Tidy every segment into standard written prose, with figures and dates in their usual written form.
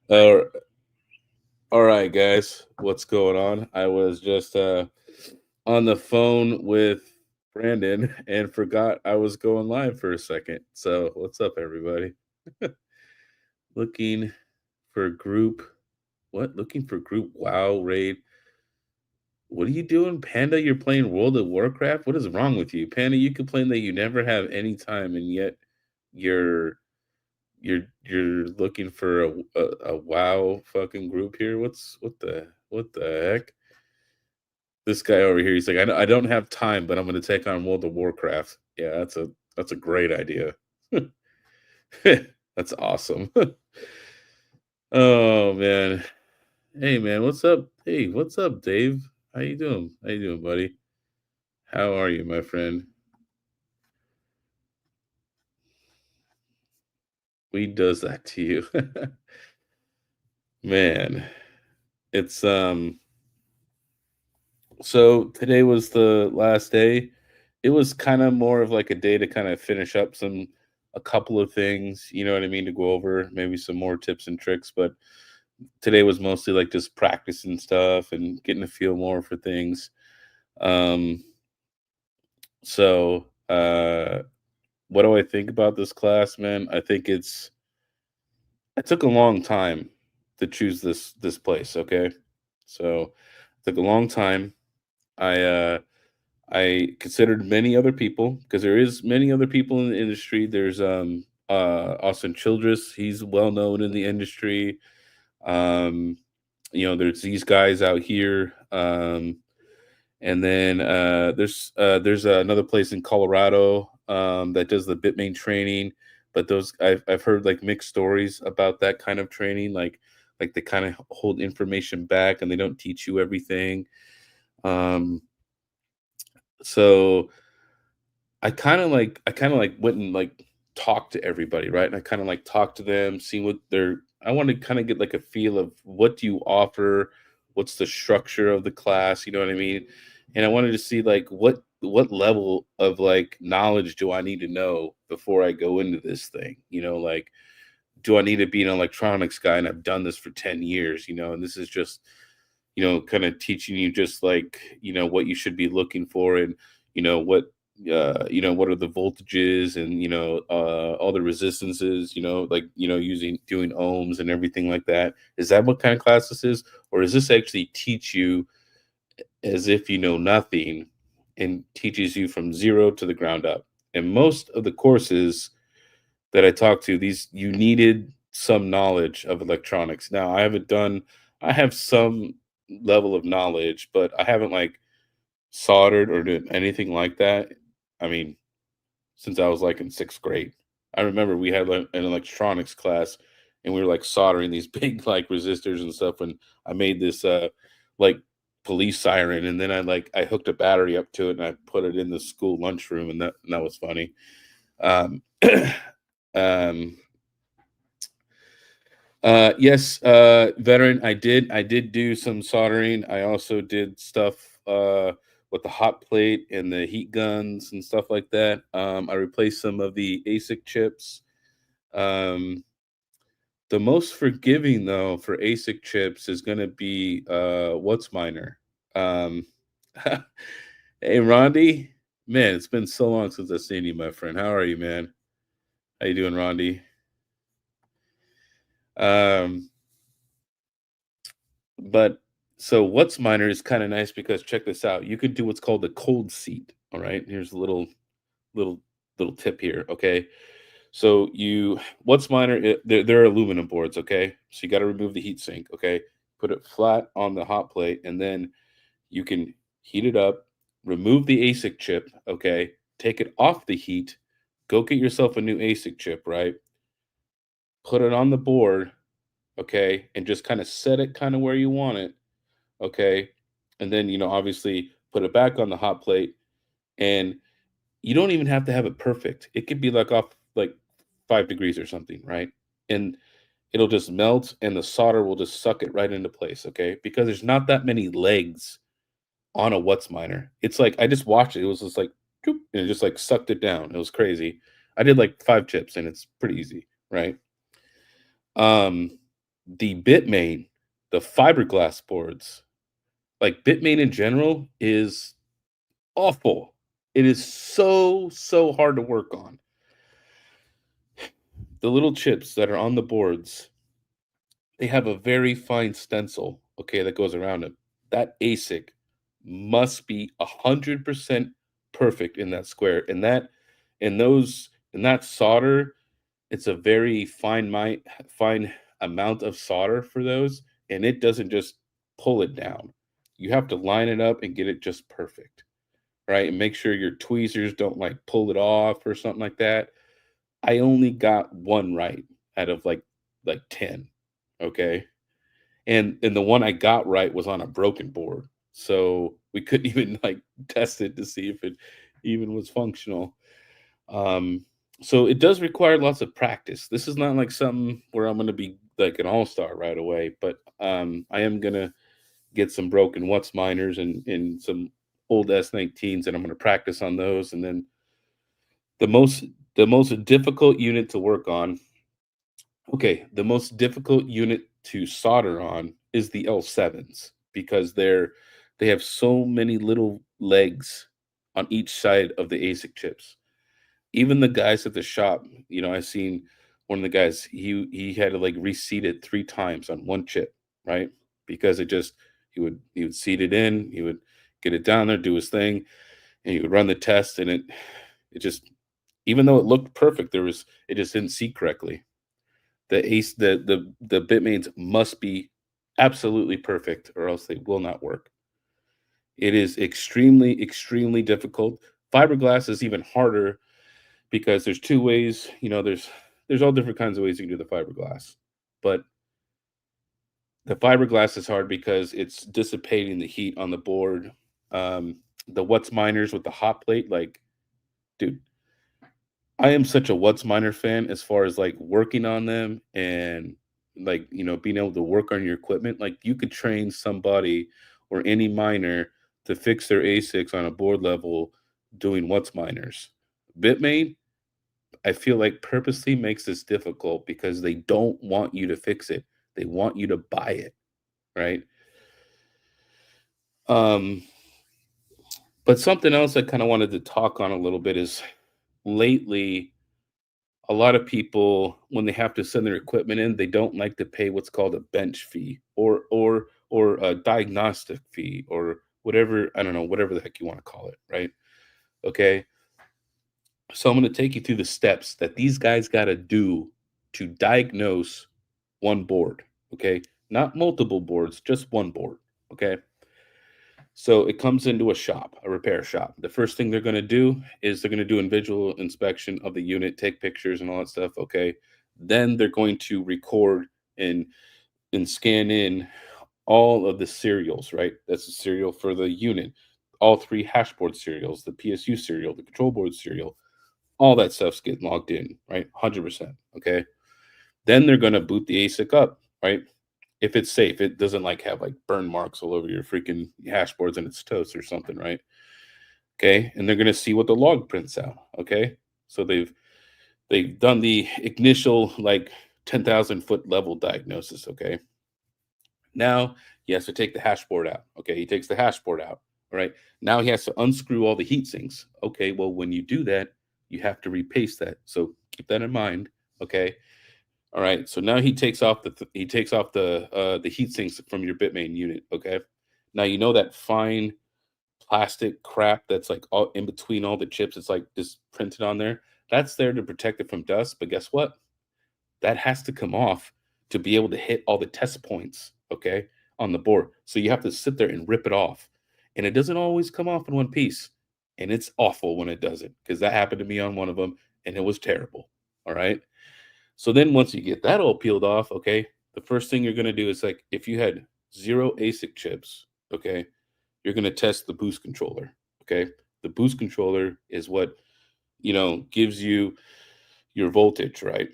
Uh, all right, guys, what's going on? I was just on the phone with Brandon and forgot I was going live for a second. So, what's up, everybody? Looking for group. What? Looking for group WoW raid. What are you doing, Panda? You're playing World of Warcraft? What is wrong with you, Panda? You complain that you never have any time, and yet you're you're looking for a WoW fucking group here. What the heck? This guy over here, he's like, I don't have time, but I'm going to take on World of Warcraft. Yeah, that's a great idea. That's awesome. Oh man, hey man, what's up? Hey, what's up, Dave? How you doing? How you doing, buddy? How are you, my friend? We does that to you, man. It's So today was the last day. It was kind of more of like a day to kind of finish up a couple of things, you know what I mean, to go over maybe some more tips and tricks. But today was mostly like just practicing stuff and getting a feel more for things. Um, so what do I think about this class, man? I think it took a long time to choose this place, okay? So it took a long time. I considered many other people because there is many other people in the industry. There's Austin Childress, he's well known in the industry. Um, there's these guys out here. And then there's another place in Colorado that does the Bitmain training. But those I've heard like mixed stories about that kind of training, like they kind of hold information back and they don't teach you everything. Um, so I kind of like went and like talked to everybody, right? And I kind of like talked to them, see what they're I want to kind of get like a feel of what do you offer, what's the structure of the class, you know what I mean? And I wanted to see like what level of like knowledge do I need to know before I go into this thing? Like do I need to be an electronics guy and I've done this for 10 years, and this is just kind of teaching you just like, what you should be looking for and, what, what are the voltages and, all the resistances, like, doing ohms and everything like that. Is that what kind of class this is? Or does this actually teach you as if you know nothing and teaches you from zero to the ground up? And most of the courses that I talked to, these you needed some knowledge of electronics. Now, I have some level of knowledge, but I haven't like soldered or did anything like that. I mean, since I was like in sixth grade. I remember we had like an electronics class and we were like soldering these big like resistors and stuff. And I made this like police siren and then I hooked a battery up to it and I put it in the school lunchroom and that was funny. Um um yes, veteran. I did do some soldering. I also did stuff with the hot plate and the heat guns and stuff like that. I replaced some of the Asic chips. Um, the most forgiving though for Asic chips is going to be what's miner. Um, hey, Rondi, man, it's been so long since I've seen you, my friend. How are you, man? How you doing, Rondi? Um, But so what's miner is kind of nice because check this out. You could do what's called a cold seat. All right. Here's a little little tip here. Okay. So what's miner, they're aluminum boards. Okay. So you got to remove the heat sink. Okay. Put it flat on the hot plate and then you can heat it up, remove the ASIC chip. Okay. Take it off the heat. Go get yourself a new ASIC chip, right? Put it on the board. Okay. And just kind of set it kind of where you want it. Okay. And then, obviously put it back on the hot plate and you don't even have to have it perfect. It could be like off like 5 degrees or something, right? And it'll just melt and the solder will just suck it right into place. Okay. Because there's not that many legs on a What's miner. It's like, I just watched it. It was just like, and it just like sucked it down. It was crazy. I did like 5 chips and it's pretty easy. Right. Um, The Bitmain, the fiberglass boards, like Bitmain in general is awful. It is so hard to work on. The little chips that are on the boards, they have a very fine stencil, okay, that goes around them. That Asic must be 100% perfect in that square. And that solder, it's a very fine amount of solder for those, and it doesn't just pull it down. You have to line it up and get it just perfect, right? And make sure your tweezers don't like pull it off or something like that. I only got one right out of like 10. Okay. And the one I got right was on a broken board. So we couldn't even like test it to see if it even was functional. Um so it does require lots of practice. This is not like something where I'm gonna be like an all-star right away, but I am gonna get some broken What's miners and some old S19s, and I'm gonna practice on those. And then the most the most difficult unit to work on, okay, the most difficult unit to solder on is the L7s because they have so many little legs on each side of the ASIC chips. Even the guys at the shop, I seen one of the guys, he had to like reseat it 3 times on one chip, right? Because it just he would seat it in, he would get it down there, do his thing, and he would run the test, and it just, even though it looked perfect, it just didn't seat correctly. The bitmains must be absolutely perfect or else they will not work. It is extremely difficult. Fiberglass is even harder because there's two ways. There's all different kinds of ways you can do the fiberglass, but the fiberglass is hard because it's dissipating the heat on the board. The What's miners with the hot plate, like, dude, I am such a What's Miner fan as far as like working on them and like, being able to work on your equipment. Like you could train somebody or any miner to fix their ASICs on a board level doing What's miners. Bitmain, I feel like purposely makes this difficult because they don't want you to fix it. They want you to buy it, right? Um, but something else I kind of wanted to talk on a little bit is lately a lot of people, when they have to send their equipment in, they don't like to pay what's called a bench fee or a diagnostic fee or whatever, I don't know, whatever the heck you want to call it, right? Okay. So I'm going to take you through the steps that these guys got to do to diagnose one board, okay? Not multiple boards, just one board, okay? So it comes into a shop, a repair shop. The first thing they're going to do is they're going to do a visual inspection of the unit, take pictures and all that stuff. Okay. Then they're going to record and scan in all of the serials, right? That's the serial for the unit, all three hashboard serials, the PSU serial, the control board serial, all that stuff's getting logged in, right? 100%. Okay. Then they're going to boot the ASIC up, right? If it's safe, it doesn't like have like burn marks all over your freaking hashboards and it's toast or something, right? Okay, and they're gonna see what the log prints out. Okay, so they've done the initial like 10,000 foot level diagnosis. Okay, now he has to take the hashboard out. Okay, he takes the hashboard out. All right, now he has to unscrew all the heat sinks. Okay, well when you do that, you have to repaste that. So keep that in mind. Okay, all right, so now he takes off the heat sinks from your Bitmain unit. Okay, now you know that fine plastic crap that's like all in between all the chips. It's like just printed on there. That's there to protect it from dust. But guess what? That has to come off to be able to hit all the test points. Okay, on the board. So you have to sit there and rip it off, and it doesn't always come off in one piece. And it's awful when it doesn't, because that happened to me on one of them, and it was terrible. All right. So then once you get that all peeled off, okay, the first thing you're going to do is like if you had zero ASIC chips, okay, you're going to test the boost controller. Okay. The boost controller is what, gives you your voltage, right?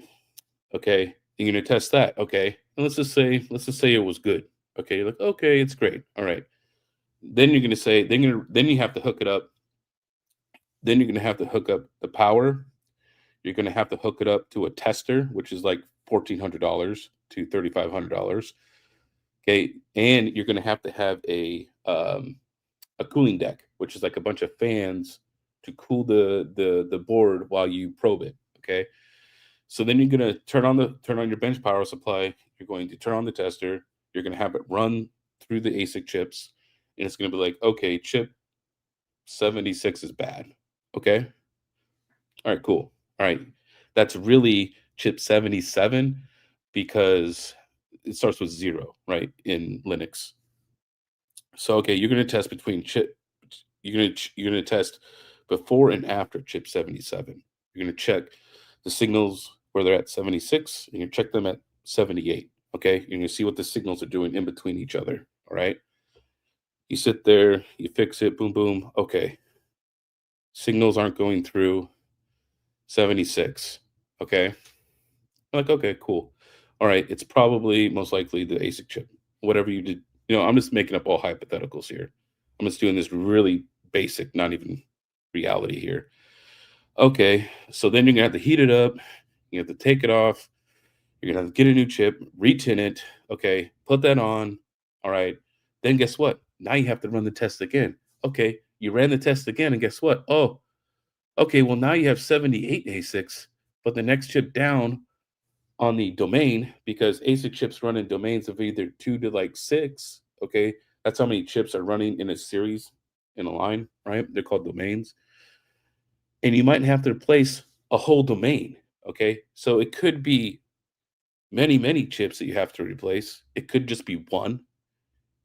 Okay. You're going to test that. Okay. And let's just say it was good. Okay. You're like, okay, it's great. All right. Then you're going to say, then you have to hook it up. Then you're going to have to hook up the power. You're going to have to hook it up to a tester, which is like $1,400. to $3,500. Okay, and you're going to have a cooling deck, which is like a bunch of fans to cool the board while you probe it. Okay, so then you're going to turn on your bench power supply. You're going to turn on the tester. You're going to have it run through the ASIC chips, and it's going to be like, okay, chip 76 is bad. Okay, all right, cool. All right, that's really chip 77 because it starts with 0, right, in Linux. So okay, you're going to test between chip. You're going to test before and after chip 77. You're going to check the signals where they're at 76, and you check them at 78. Okay, you're going to see what the signals are doing in between each other. All right, you sit there, you fix it, boom, boom. Okay, signals aren't going through 76. Okay, I'm like, okay, cool. All right, it's probably most likely the ASIC chip. Whatever you did, I'm just making up all hypotheticals here. I'm just doing this really basic, not even reality here. Okay, so then you're gonna have to heat it up. You have to take it off. You're gonna have to get a new chip, retin it. Okay, put that on. All right. Then guess what? Now you have to run the test again. Okay, you ran the test again, and guess what? Oh, okay. Well, now you have 78 ASICs, but the next chip down on the domain, because ASIC chips run in domains of either 2 to like 6. Okay, that's how many chips are running in a series in a line, right? They're called domains, and you might have to replace a whole domain. Okay, so it could be many chips that you have to replace. It could just be one.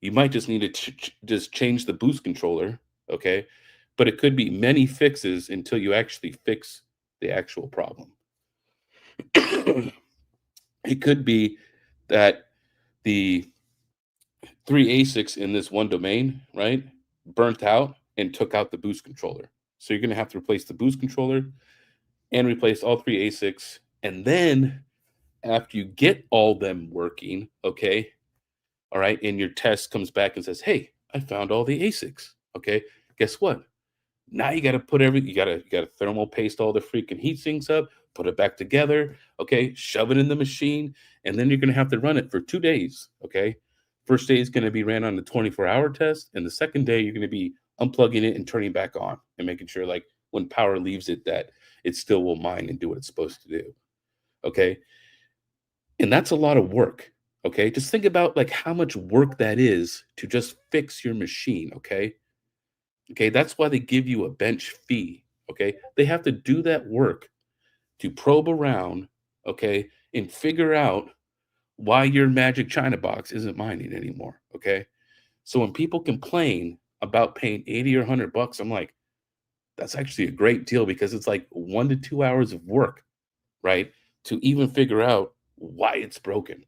You might just need to just change the boost controller. Okay, but it could be many fixes until you actually fix the actual problem. It could be that the 3 ASICs in this one domain, right, burnt out and took out the boost controller. So you're going to have to replace the boost controller and replace all 3 ASICs. And then after you get all them working, okay, all right, and your test comes back and says, hey, I found all the ASICs. Okay, guess what? Now you got to put you got to thermal paste all the freaking heat sinks up, put it back together. Okay, shove it in the machine, and then you're going to have to run it for 2 days. Okay, first day is going to be ran on the 24-hour test, and the second day you're going to be unplugging it and turning back on and making sure, like, when power leaves it, that it still will mine and do what it's supposed to do. Okay, and that's a lot of work. Okay, just think about like how much work that is to just fix your machine. Okay, that's why they give you a bench fee. Okay, they have to do that work to probe around, okay, and figure out why your magic China box isn't mining anymore. Okay, so when people complain about paying 80 or $100, I'm like, that's actually a great deal because it's like 1 to 2 hours of work, right, to even figure out why it's broken.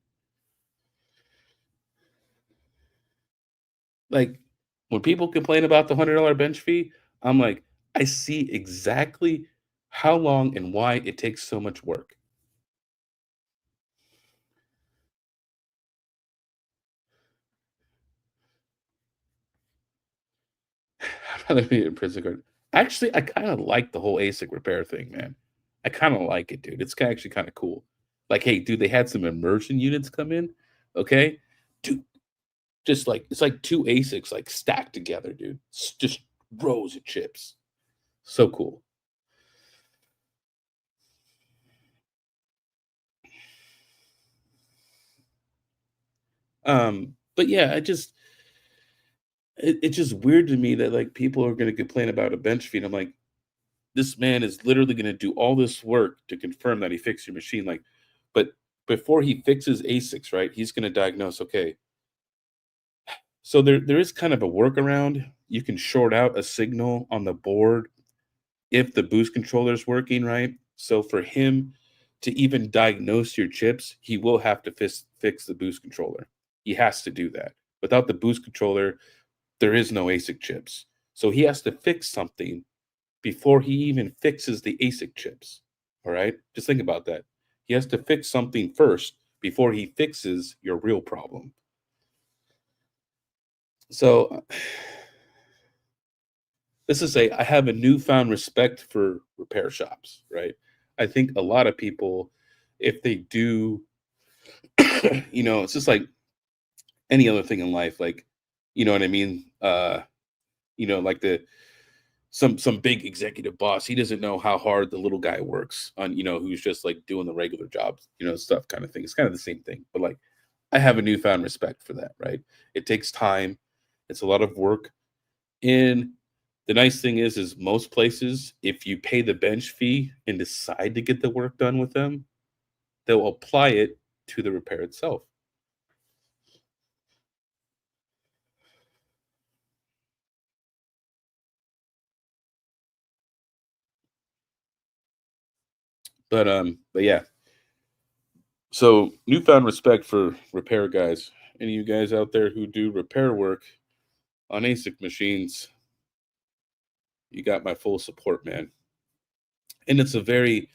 Like, when people complain about the $100 bench fee, I'm like, I see exactly how long and why it takes so much work. I'd rather be in prison guard. Actually, I kind of like the whole ASIC repair thing, man. I kind of like it, dude. It's actually kind of cool. Like, hey, dude, they had some immersion units come in. Okay, dude, just like it's like 2 ASICs like stacked together, dude. It's just rows of chips. So cool. But yeah, it's just weird to me that like people are gonna complain about a bench feed. I'm like, this man is literally gonna do all this work to confirm that he fixed your machine. Like, but before he fixes ASICs, right, he's gonna diagnose, okay, so there is kind of a workaround. You can short out a signal on the board if the boost controller is working, right? So for him to even diagnose your chips, he will have to fix the boost controller. He has to do that. Without the boost controller, there is no ASIC chips. So he has to fix something before he even fixes the ASIC chips. All right? Just think about that. He has to fix something first before he fixes your real problem. So this is I have a newfound respect for repair shops, right? I think a lot of people, if they do It's just like any other thing in life, like, you know what I mean? Like some big executive boss, he doesn't know how hard the little guy works on, who's just like doing the regular jobs, stuff kind of thing. It's kind of the same thing. But like I have a newfound respect for that, right? It takes time, it's a lot of work. And the nice thing is most places, if you pay the bench fee and decide to get the work done with them, they'll apply it to the repair itself. But yeah. So newfound respect for repair guys. Any of you guys out there who do repair work on Asic machines, you got my full support, man. And it's a very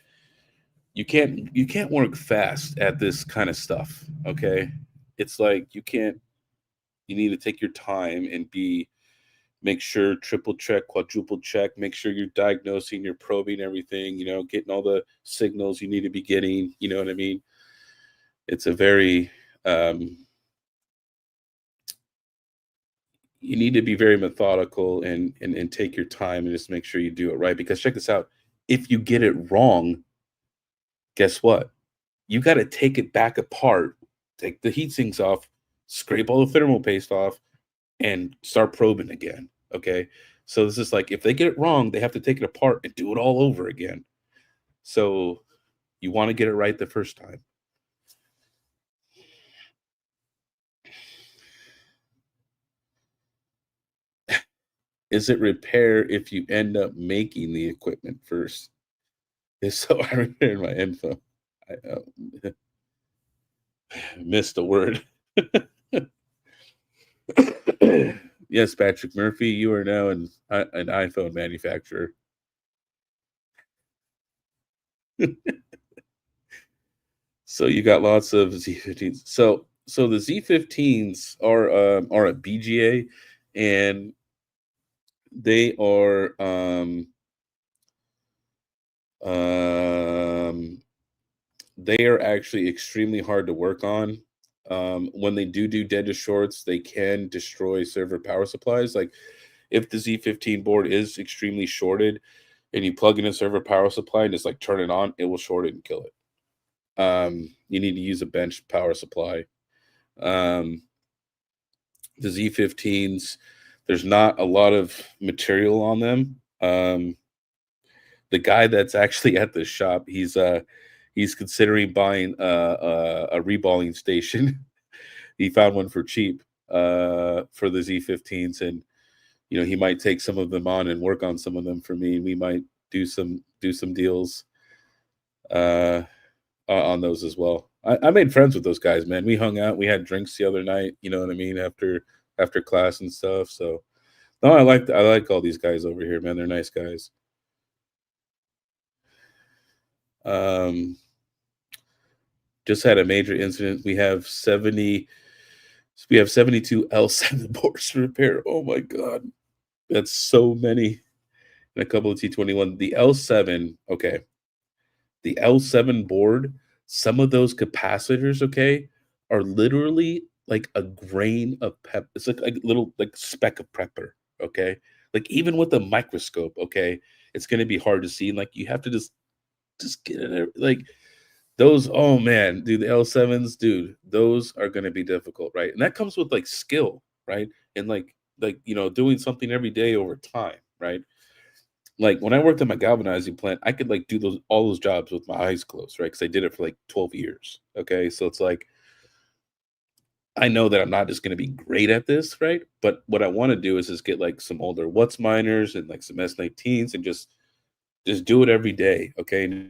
you can't work fast at this kind of stuff. Okay. It's like you need to take your time and make sure triple check, quadruple check, make sure you're diagnosing, you're probing everything, getting all the signals you need to be getting, you know what I mean? It's a very you need to be very methodical and take your time and just make sure you do it right, because check this out, if you get it wrong, guess what? You got to take it back apart, take the heat sinks off, scrape all the thermal paste off, and start probing again. Okay. So this is like if they get it wrong, they have to take it apart and do it all over again. So you want to get it right the first time. Is it repair if you end up making the equipment first? If so, I repaired my info. I missed a word. Yes, Patrick Murphy, you are now an iPhone manufacturer. So you got lots of Z15s. So the Z15s are a BGA, and they are um they are actually extremely hard to work on. When they do dead to shorts, they can destroy server power supplies. Like if the Z15 board is extremely shorted and you plug in a server power supply and just like turn it on, it will short it and kill it. You need to use a bench power supply. Um, the Z15s, there's not a lot of material on them. The guy that's actually at the shop, he's considering buying a reballing station. He found one for cheap for the Z15s, and he might take some of them on and work on some of them for me. We might do some deals uh, on those as well. I made friends with those guys, man. We hung out, we had drinks the other night. You know what I mean? After class and stuff. So no, I like all these guys over here, man. They're nice guys. Um, just had a major incident. We have 72 L7 boards to repair. Oh my god, that's so many. And a couple of T21. The L7, okay. The L7 board, some of those capacitors, okay, are literally like a grain of pep. It's like a little like speck of pepper, okay? Like even with a microscope, okay, it's gonna be hard to see. Like you have to just get it like those, oh man, dude, the L7s, dude, those are gonna be difficult, right? And that comes with like skill, right? And like doing something every day over time, right? Like when I worked at my galvanizing plant, I could like do all those jobs with my eyes closed, right? Because I did it for like 12 years. Okay. So it's like I know that I'm not just gonna be great at this, right? But what I want to do is just get like some older What's miners and like some S19s and just do it every day. Okay.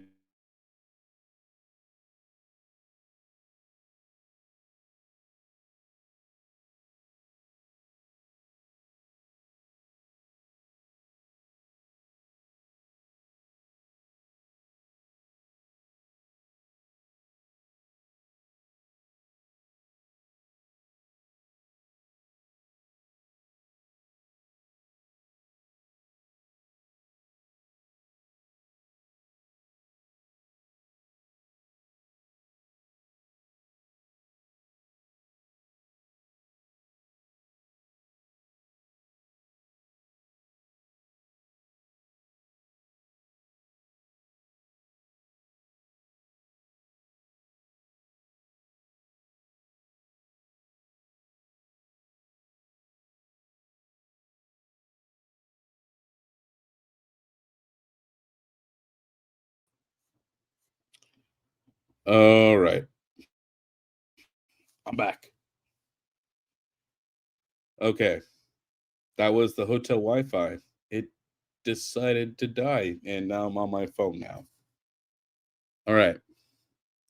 All right, I'm back. Okay, that was the hotel Wi-Fi. It decided to die, and now I'm on my phone now. All right,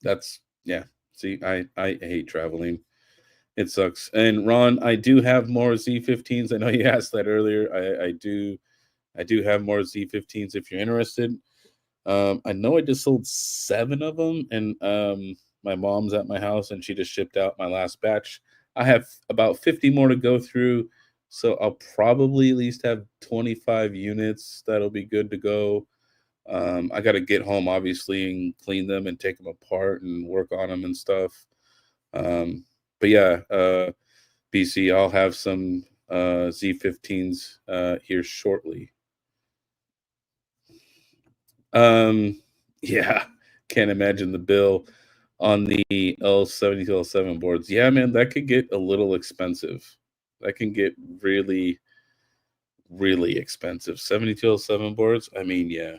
that's yeah. See, I hate traveling. It sucks. And Ron, I do have more Z15s. I know you asked that earlier. I do have more Z15s if you're interested. I know I just sold 7 of them, and, my mom's at my house, and she just shipped out my last batch. I have about 50 more to go through, so I'll probably at least have 25 units that'll be good to go. I gotta get home, obviously, and clean them and take them apart and work on them and stuff. But yeah, BC, I'll have some, Z15s, here shortly. Um, yeah, can't imagine the bill on the L70 to L7 boards. Yeah, man, that could get a little expensive. That can get really, really expensive. 72 L7 boards. I mean, yeah,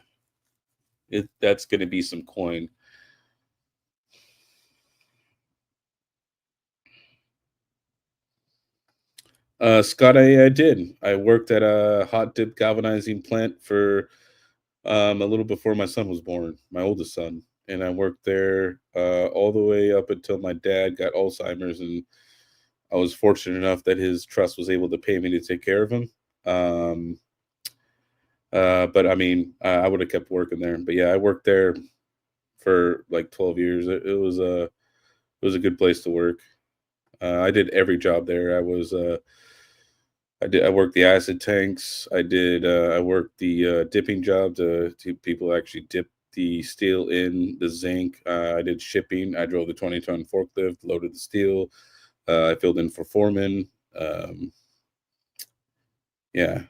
that's going to be some coin. Scott, I did. I worked at a hot dip galvanizing plant for a little before my son was born, my oldest son, and I worked there all the way up until my dad got Alzheimer's, and I was fortunate enough that his trust was able to pay me to take care of him. Um, but I mean, I would have kept working there. But yeah, I worked there for like 12 years. It was a good place to work. I did every job there. I worked the acid tanks. I worked the dipping job to people actually dip the steel in the zinc. I did shipping. I drove the 20-ton forklift, loaded the steel. I filled in for foreman. Um, yeah,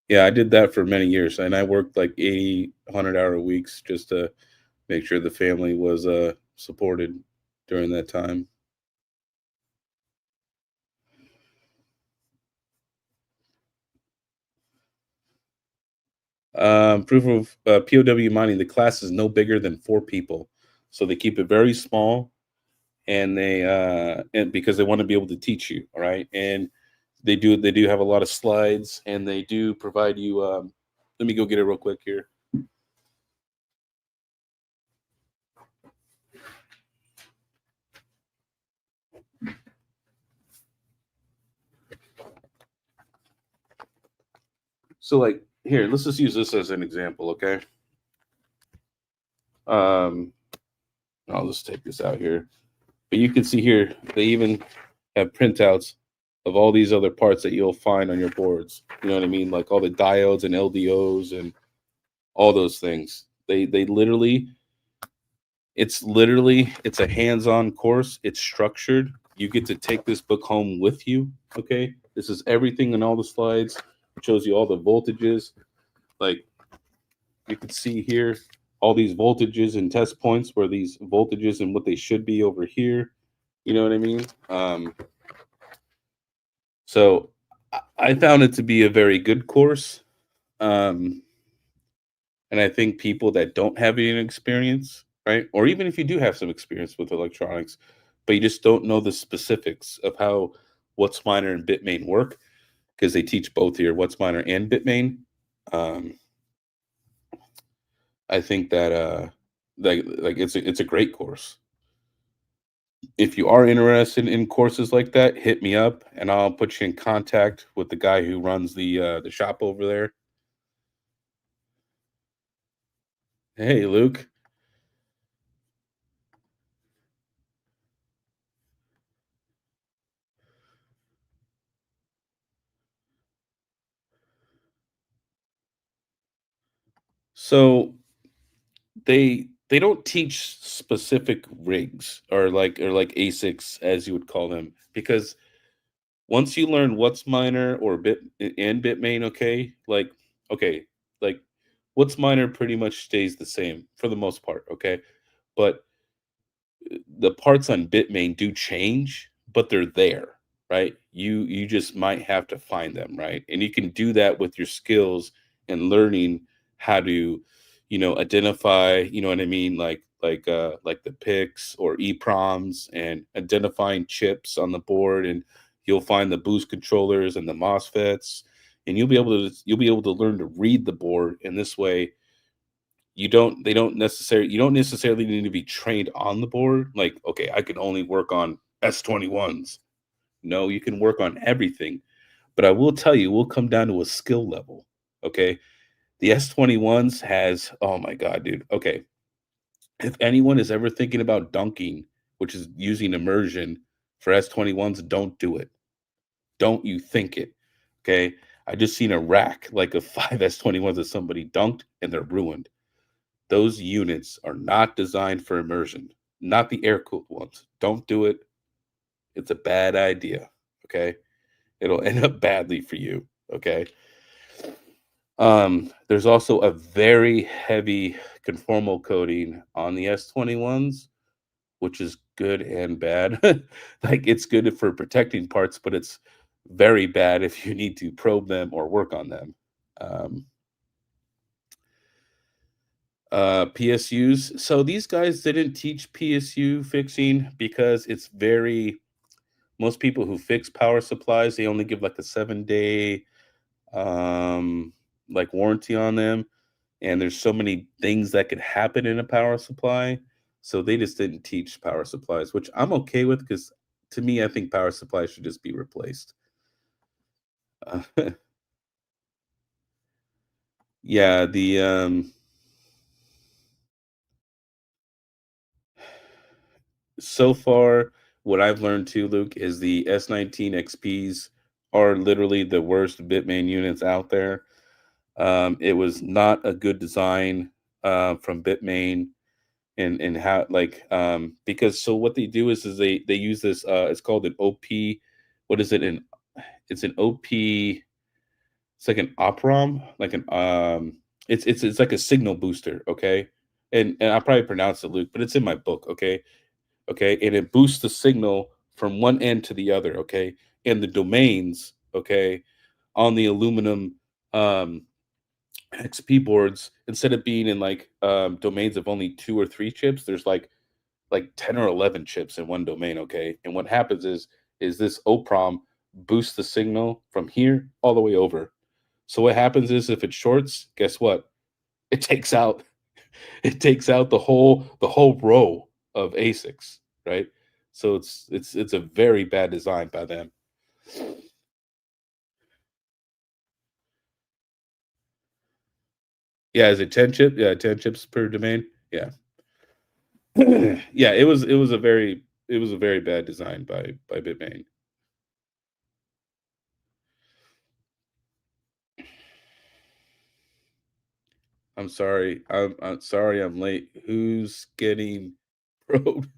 yeah, I did that for many years, and I worked like 80, 100-hour weeks just to make sure the family was supported during that time. Proof of POW mining. The class is no bigger than 4 people, so they keep it very small, and because they want to be able to teach you. All right, and they do have a lot of slides, and they do provide you. Let me go get it real quick here. So like here, let's just use this as an example, okay? Um, I'll just take this out here. But you can see here, they even have printouts of all these other parts that you'll find on your boards. You know what I mean? Like all the diodes and LDOs and all those things. They literally, it's a hands-on course. It's structured. You get to take this book home with you. Okay. This is everything in all the slides. It shows you all the voltages. Like you can see here all these voltages and test points where these voltages and what they should be over here. You know what I mean? So I found it to be a very good course. Um, and I think people that don't have any experience, right? Or even if you do have some experience with electronics, but you just don't know the specifics of how what's minor and bitmain work, because they teach both here, what's minor and bitmain. Um, I think that like it's a great course. If you are interested in courses like that, hit me up and I'll put you in contact with the guy who runs the shop over there. Hey, Luke. So they don't teach specific rigs or like ASICs as you would call them, because once you learn what's minor or bitmain, okay, like what's minor pretty much stays the same for the most part, okay, but the parts on Bitmain do change, but they're there, right? You just might have to find them, right? And you can do that with your skills and learning how to, identify, you know what I mean, like the PICs or EPROMs, and identifying chips on the board, and you'll find the boost controllers and the MOSFETs, and you'll be able to learn to read the board. In this way, you don't necessarily need to be trained on the board. Like, okay, I can only work on S21s. No, you can work on everything. But I will tell you, we'll come down to a skill level. Okay. The S21s has, oh my God, dude. Okay. If anyone is ever thinking about dunking, which is using immersion for S21s, don't do it. Don't you think it. Okay. I just seen a rack like of five S21s that somebody dunked and they're ruined. Those units are not designed for immersion, not the air cooled ones. Don't do it. It's a bad idea. Okay. It'll end up badly for you. Okay. There's also a very heavy conformal coating on the S21s, which is good and bad. Like, it's good for protecting parts, but it's very bad if you need to probe them or work on them. Um, PSUs. So these guys didn't teach PSU fixing because it's very, most people who fix power supplies, they only give like a 7 day um like warranty on them, and there's so many things that could happen in a power supply, so they just didn't teach power supplies, which I'm okay with, because to me, I think power supplies should just be replaced. uh, yeah, the so far, what I've learned too, Luke, is the S19 XPs are literally the worst Bitmain units out there. It was not a good design from Bitmain, and how, like, because so what they do is they use this, it's called an OP. What is it? It's an OP. It's like an OPROM, like an it's like a signal booster, okay? And I probably pronounced it, Luke, but it's in my book, okay? Okay, and it boosts the signal from one end to the other, okay? And the domains, okay, on the aluminum um XP boards, instead of being in like domains of only two or three chips, there's like 10 or 11 chips in one domain, okay? And what happens is this OPROM boosts the signal from here all the way over. So what happens is, if it shorts, guess what? It takes out it takes out the whole row of Asics, right? So it's a very bad design by them. Yeah, is it 10 chip? Yeah, 10 chips per domain. Yeah. Yeah, it was a very bad design by Bitmain. I'm sorry I'm late. Who's getting probed?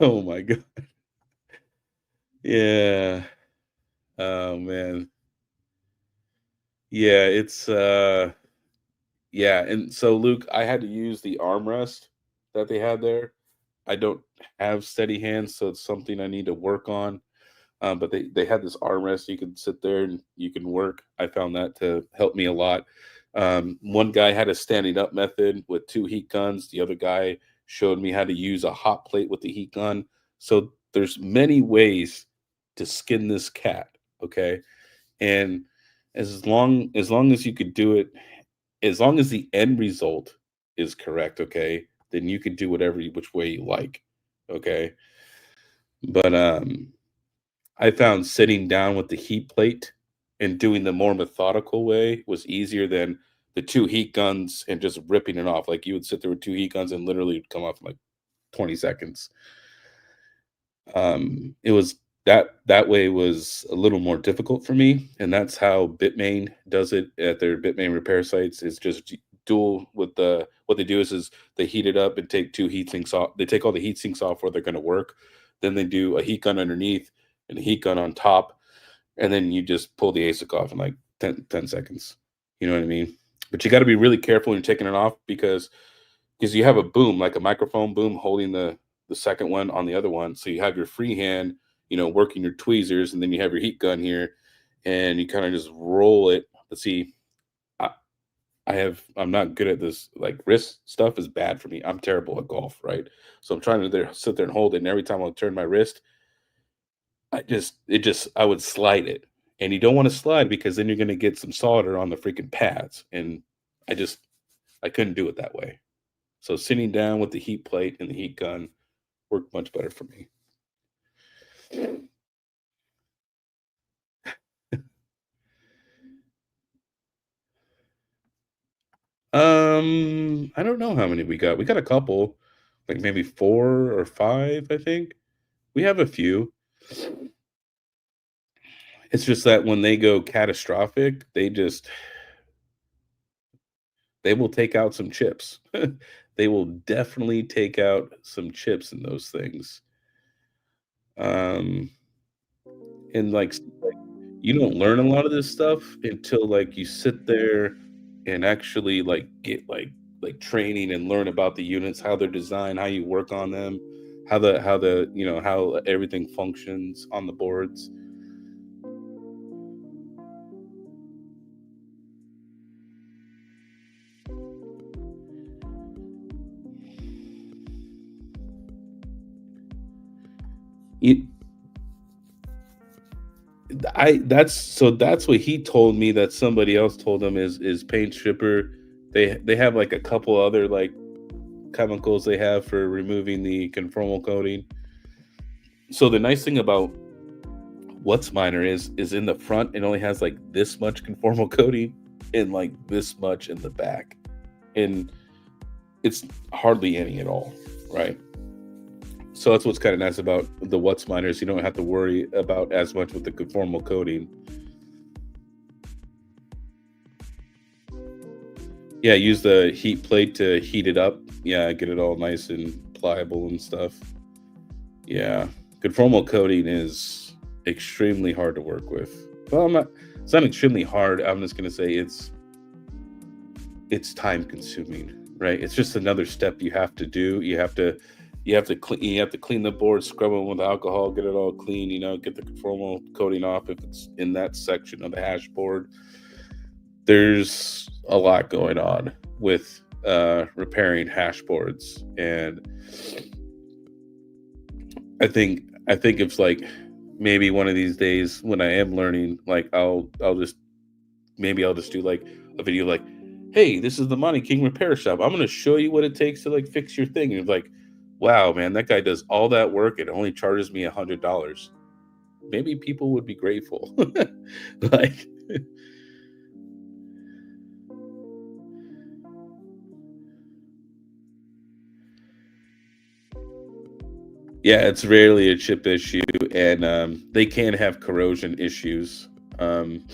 Oh my god. Yeah. Oh man. Yeah, it's yeah, and so Luke, I had to use the armrest that they had there. I don't have steady hands, so it's something I need to work on. But they had this armrest you could sit there and you can work. I found that to help me a lot. One guy had a standing up method with two heat guns. The other guy showed me how to use a hot plate with the heat gun. So there's many ways to skin this cat. Okay, and as long as you could do it, as long as the end result is correct, okay, then you can do whatever which way you like. Okay, but I found sitting down with the heat plate and doing the more methodical way was easier than the two heat guns and just ripping it off. Like, you would sit there with two heat guns and literally it'd come off in like 20 seconds. It was that way was a little more difficult for me, and that's how Bitmain does it at their Bitmain repair sites. Is just dual with the what they do is they heat it up and take two heat sinks off. They take all the heat sinks off where they're going to work. Then they do a heat gun underneath and a heat gun on top, and then you just pull the ASIC off in like 10 seconds. You know what I mean? But you got to be really careful when you're taking it off, because you have a boom, like a microphone boom, holding the second one on the other one. So you have your free hand, working your tweezers, and then you have your heat gun here, and you kind of just roll it. Let's see, I, I'm not good at this, like, wrist stuff is bad for me. I'm terrible at golf, right? So I'm trying to sit there and hold it, and every time I turn my wrist, I would slide it. And you don't want to slide because then you're gonna get some solder on the freaking pads. And I just I couldn't do it that way. So sitting down with the heat plate and the heat gun worked much better for me. I don't know how many we got. We got a couple, like maybe 4 or 5, I think. We have a few. It's just that when they go catastrophic, they will take out some chips. They will definitely take out some chips in those things. Um, and like you don't learn a lot of this stuff until like you sit there and actually like get like training and learn about the units, how they're designed, how you work on them, how the how everything functions on the boards. You, I that's what he told me that somebody else told him is paint stripper. They have like a couple other like chemicals they have for removing the conformal coating. So the nice thing about what's minor is in the front it only has like this much conformal coating and like this much in the back. And it's hardly any at all, right? So that's what's kind of nice about the what's minors. You don't have to worry about as much with the conformal coating. Yeah, use the heat plate to heat it up. Yeah, get it all nice and pliable and stuff. Yeah, conformal coating is extremely hard to work with. Well, I'm not. It's not extremely hard. I'm just gonna say it's time consuming, right? It's just another step you have to do. You have to clean the board, scrub them with alcohol, get it all clean. Get the conformal coating off if it's in that section of the hash board. There's a lot going on with repairing hash boards, and I think it's like maybe one of these days when I am learning, like I'll just maybe I'll just do like a video like, hey, this is the Money King repair shop. I'm gonna show you what it takes to like fix your thing. And it's like, wow, man, that guy does all that work and only charges me $100. Maybe people would be grateful. Like, yeah, it's rarely a chip issue, and they can have corrosion issues. Um,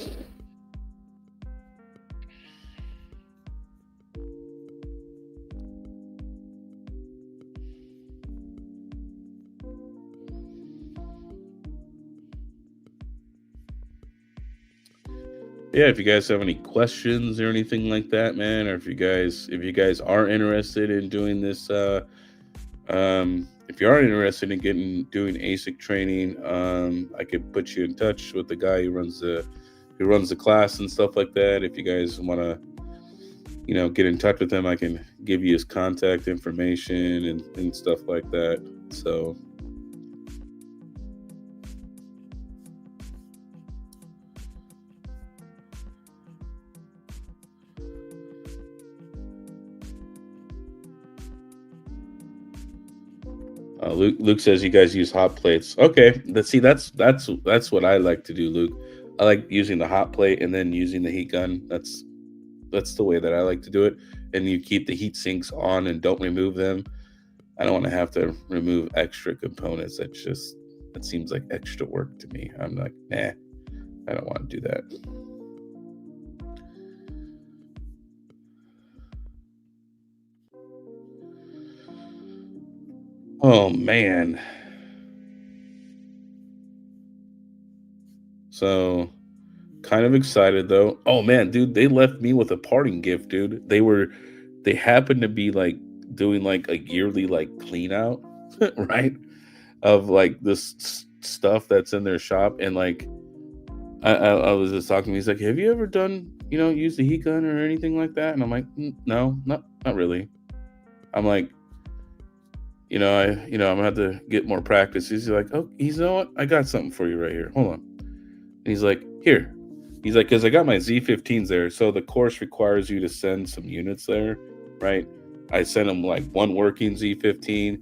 yeah, if you guys have any questions or anything like that, man, or if you guys are interested in doing this, if you are interested in getting doing ASIC training, I could put you in touch with the guy who runs the class and stuff like that. If you guys want to, get in touch with him, I can give you his contact information and stuff like that. So, Luke says you guys use hot plates. Okay, let's see. That's what I like to do, Luke. I like using the hot plate and then using the heat gun. That's the way that I like to do it. And you keep the heat sinks on and don't remove them. I don't want to have to remove extra components. That seems like extra work to me. I'm like, nah, I don't want to do that. Oh man. So kind of excited though. Oh man, dude, they left me with a parting gift, dude. They happened to be like doing like a yearly like clean out, right? Of like this stuff that's in their shop. And like I was just talking to him. He's like, have you ever done use the heat gun or anything like that?" And I'm like, No, not really." I'm like, I'm gonna have to get more practice. He's like, "Oh, you know what? I got something for you right here. Hold on." And he's like, "Here." He's like, "Because I got my Z15s there. So the course requires you to send some units there, right?" I sent him like one working Z15,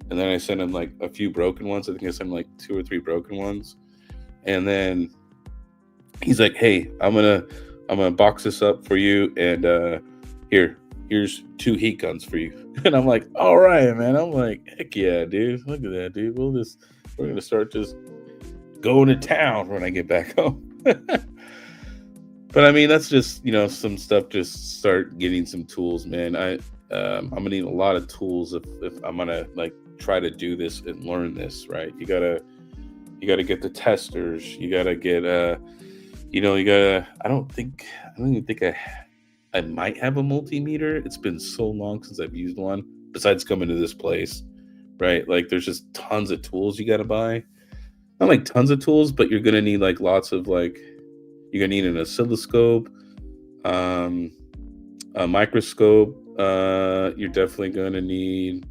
and then I sent him like a few broken ones. I think I sent him like 2 or 3 broken ones. And then he's like, "Hey, I'm gonna box this up for you, and here's 2 heat guns for you." And I'm like, "All right, man." I'm like, "Heck yeah, dude! Look at that, dude. We're gonna start just going to town when I get back home." But I mean, that's just some stuff. Just start getting some tools, man. I'm gonna need a lot of tools if I'm gonna like try to do this and learn this, right? You gotta get the testers. You gotta get you gotta. I don't even think I might have a multimeter. It's been so long since I've used one. Besides coming to this place, right? Like, there's just tons of tools you gotta buy. Not like tons of tools, but you're gonna need like lots of like. You're gonna need an oscilloscope, um, a microscope. You're definitely gonna need.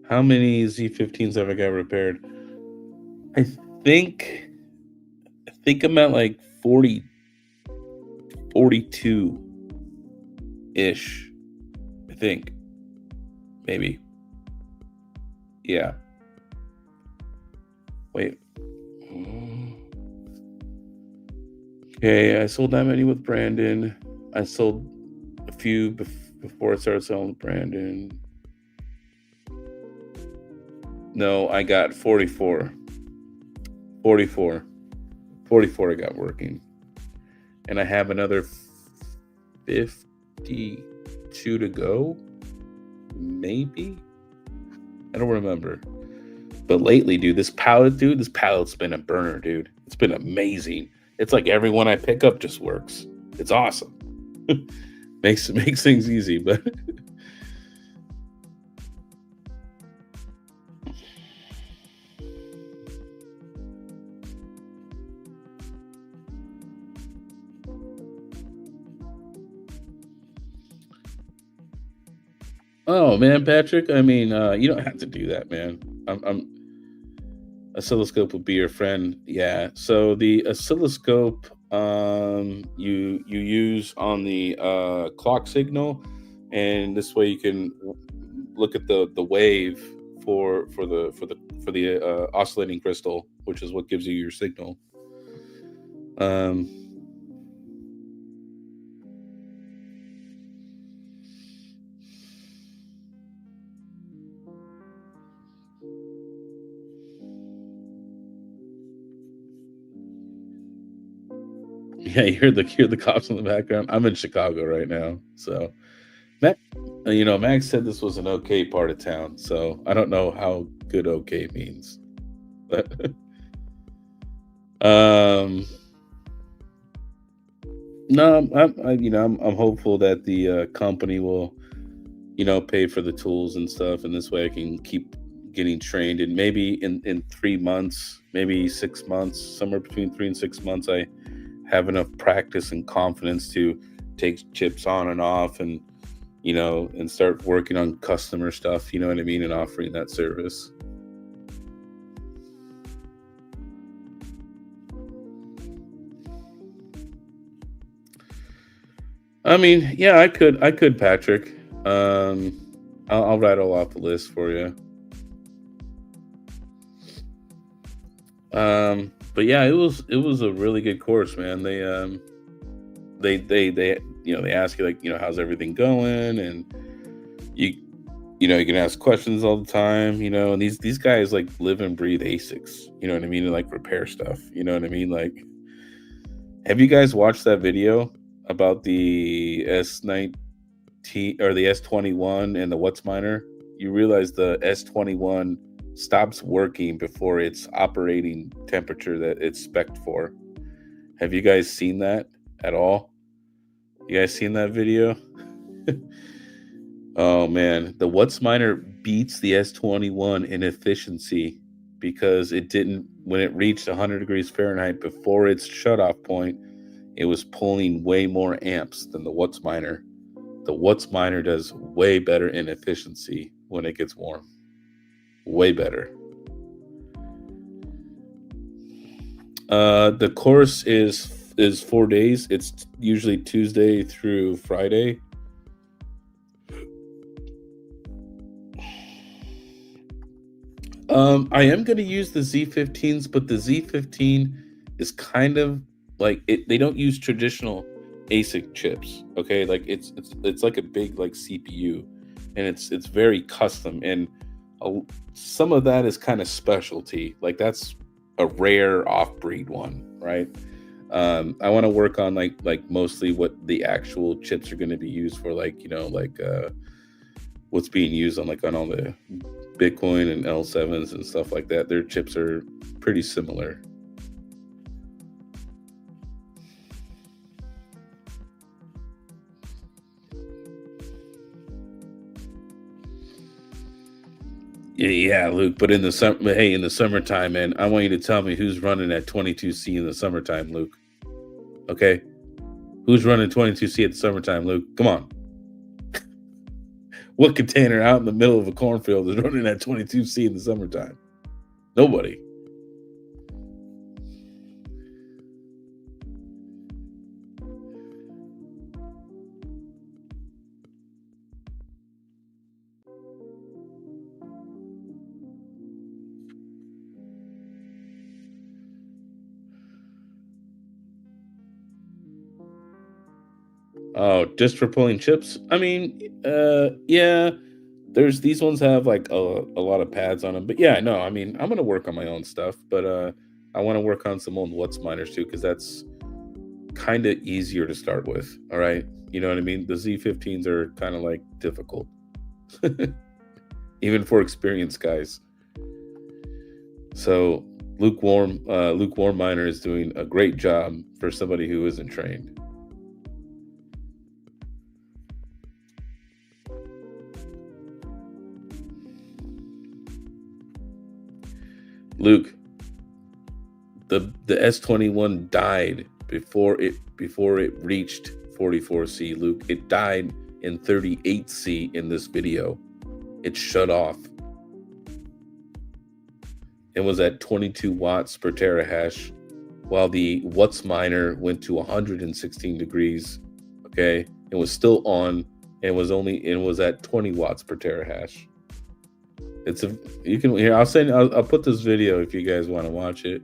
How many Z15s have I got repaired? I think I think I'm at like 42 ish. I think maybe. Yeah. Wait. Okay, I sold that many with Brandon. I sold a few before I started selling with Brandon. No, I got 44. 44. 44 I got working. And I have another 52 to go. Maybe? I don't remember. But lately, dude, this pallet's been a burner, dude. It's been amazing. It's like every one I pick up just works. It's awesome. makes things easy, but oh man, Patrick. I mean, you don't have to do that, man. I'm oscilloscope would be your friend. Yeah. So the oscilloscope you use on the clock signal, and this way you can look at the wave for the oscillating crystal, which is what gives you your signal. Um, yeah, you hear the cops in the background. I'm in Chicago right now, so Mac, Max said this was an okay part of town, so I don't know how good okay means, but um, no, I'm hopeful that the company will pay for the tools and stuff, and this way I can keep getting trained. And maybe in 3 months, maybe 6 months, somewhere between 3 and 6 months, I have enough practice and confidence to take chips on and off, and start working on customer stuff. You know what I mean, and offering that service. I mean, yeah, I could, Patrick. Um, I'll rattle off the list for you. But yeah, it was a really good course, man. They ask you, like, how's everything going, and you you can ask questions all the time, and these guys like live and breathe Asics, you know what I mean, and like repair stuff, you know what I mean, like, have you guys watched that video about the S19 or the S21 and the What's Miner? You realize the S21 stops working before its operating temperature that it's spec'd for. Have you guys seen that? at all. You guys seen that video? Oh man, the Whatsminer beats the S21 in efficiency because it didn't, when it reached 100 degrees Fahrenheit before its shutoff point, it was pulling way more amps than the Whatsminer. The Whatsminer does way better in efficiency when it gets warm. Way better. The course is 4 days. It's usually Tuesday through Friday. I am going to use the Z15s, but the Z15 is kind of like it. They don't use traditional Asic chips. Okay, like it's like a big like CPU, and it's very custom, and some of that is kind of specialty. Like that's a rare off-breed one, right? I want to work on like mostly what the actual chips are going to be used for, like what's being used on all the Bitcoin and L7s and stuff like that. Their chips are pretty similar. Yeah, Luke. But in the summertime, man, I want you to tell me who's running at 22C in the summertime, Luke. Okay, who's running 22C at the summertime, Luke? Come on. What container out in the middle of a cornfield is running at 22C in the summertime? Nobody. Oh, just for pulling chips? I mean, yeah. There's these ones have like a lot of pads on them, but yeah, no. I mean, I'm gonna work on my own stuff, but I want to work on some old Whatsminers too, because that's kind of easier to start with. All right, you know what I mean? The Z15s are kind of like difficult, even for experienced guys. So lukewarm miner is doing a great job for somebody who isn't trained. Luke, the S21 died before it reached 44C. Luke, it died in 38C in this video. It shut off. It was at 22 watts per terahash, while the Whatsminer went to 116 degrees. Okay, it was still on, and it was at 20 watts per terahash. I'll put this video if you guys want to watch it.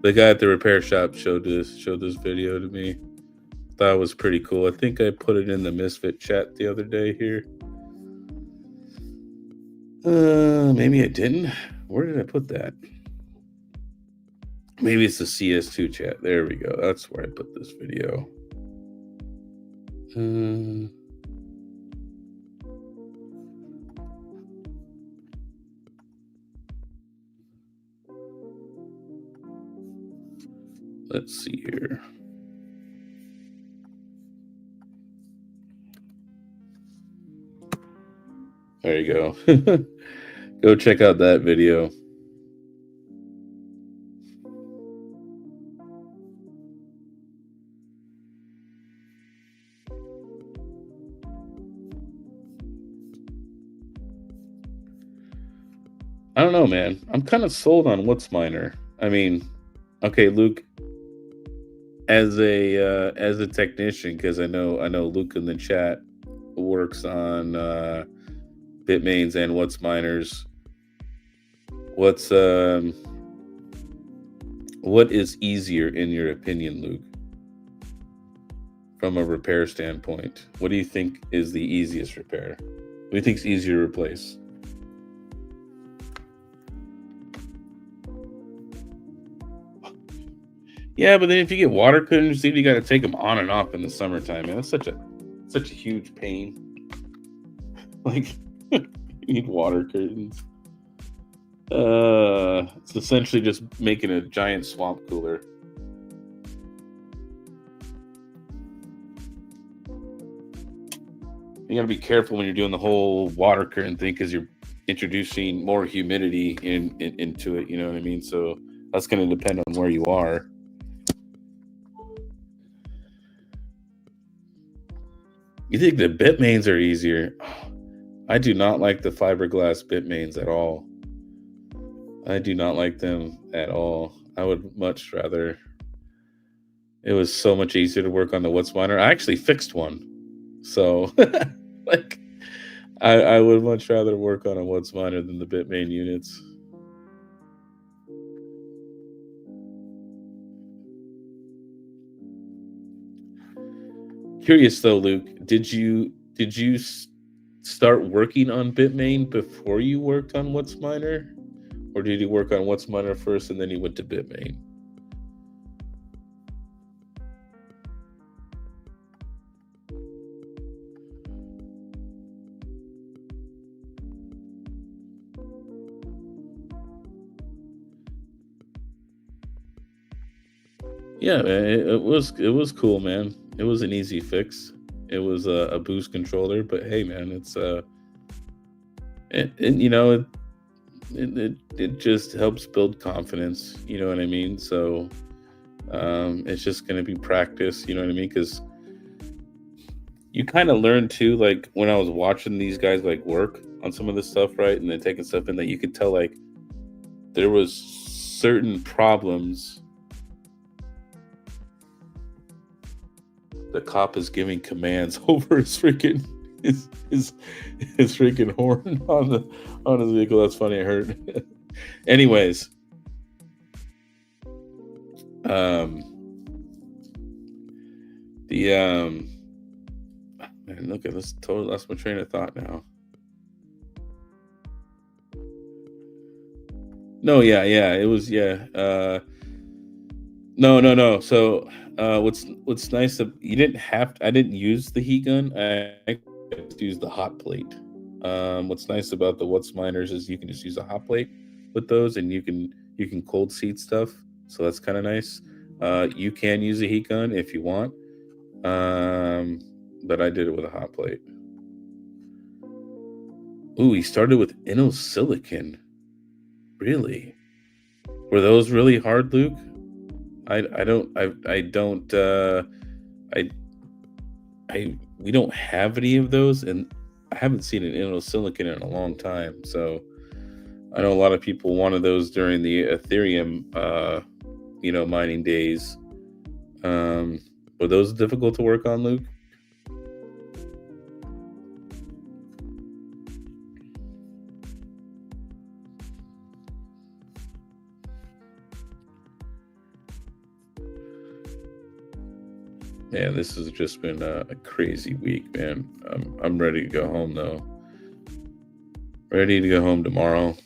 The guy at the repair shop showed this video to me. Thought it was pretty cool. I think I put it in the Misfit chat the other day here. Maybe I didn't. Where did I put that? Maybe it's the CS2 chat. There we go. That's where I put this video. Let's see here. There you go. Go check out that video. I don't know, man. I'm kind of sold on Whatsminer. I mean, okay, Luke, as a technician, because I know Luke in the chat works on Bitmains and Whatsminers. What is easier in your opinion, Luke? From a repair standpoint, what do you think is the easiest repair? What do you think is easier to replace? Yeah, but then if you get water curtains, you got to take them on and off in the summertime, man. That's such a huge pain. Like, you need water curtains. It's essentially just making a giant swamp cooler. you got to be careful when you're doing the whole water current thing because you're introducing more humidity into it. You know what I mean? So that's going to depend on where you are. You think the bit mains are easier? I do not like the fiberglass bit mains at all. I do not like them at all. I would much rather. It was so much easier to work on the What's Miner. I actually fixed one, so like I would much rather work on a What's Miner than the bit main units. Curious though, Luke, did you start working on Bitmain before you worked on What's Miner, or did you work on What's Miner first and then you went to Bitmain? Yeah, man, it was cool, man. It was an easy fix. It was a boost controller, but hey, man, it's you know it just helps build confidence. You know what I mean? So it's just gonna be practice. You know what I mean? Because you kind of learn too. Like when I was watching these guys like work on some of this stuff, right, and then taking stuff in that you could tell like there was certain problems. The cop is giving commands over his freaking his freaking horn on his vehicle. That's funny. I heard. Anyways, man, look at this. Totally lost my train of thought now. No, yeah, it was, yeah. No. So, what's nice you didn't have I didn't use the heat gun. I just used the hot plate. What's nice about the What's Miners is you can just use a hot plate with those, and you can cold seat stuff. So that's kind of nice. You can use a heat gun if you want, but I did it with a hot plate. Ooh, he started with silicon. Really? Were those really hard, Luke? I we don't have any of those, and I haven't seen an silicon in a long time. So I know a lot of people wanted those during the Ethereum, mining days. Were those difficult to work on, Luke? Yeah, this has just been a crazy week, man. I'm ready to go home though. Ready to go home tomorrow.